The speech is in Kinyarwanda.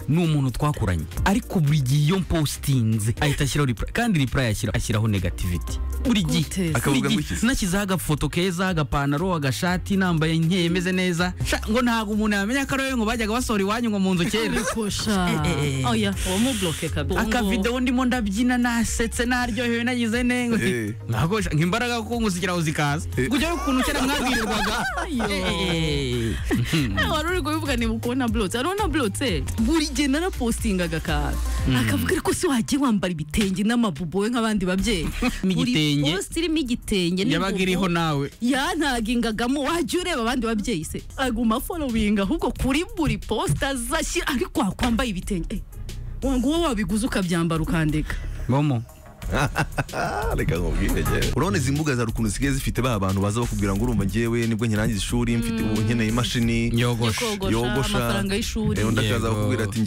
ni umuntu twakuranye ariko buri gihe iyo postinze ahita ashyiraho reply kandi reply ashyiraho negativity buri gihe akavuga ngo iki nashyizeho agafoto keza agapantaro agashati nambaye nkeye meze neza ngo ntago umuntu yamenya ko ari ngo bajyaga basohora iwanyu ngo mu nzu kera oya uwo mu bloke kabisa akavideo ndimo ndabyina nasetse naryohewe nagize nengo nagosha nk'imbaraga ko ngusikiraho zikaza kujya ukuntu cyera mwabwirirwaga wari uri kubivuga ni ukubona blotse arona blotse buri gihe narapostingaga akavuga ariko si wagiye wambara ibitenge n'amabubo we nk'abandi babyeyi igitenge post irimo igitenge yabaga iriho nawe yantagingagamo wajya ureba abandi babyeyi se aguma following ahubwo kuri buri post azashyira ariko wakwambaye ibitenge ngo wabiguze ukabyambara ukandeka momo reka nkubwire urabona izi mbuga za rukuntu zisigaye zifite ba abantu baza bakubwira ngo urumva ngewe nibwo nkirangiza ishuri mfite ubu nkeneye imashini yogosha amafaranga y'ishuri ndakaza bakubwira ati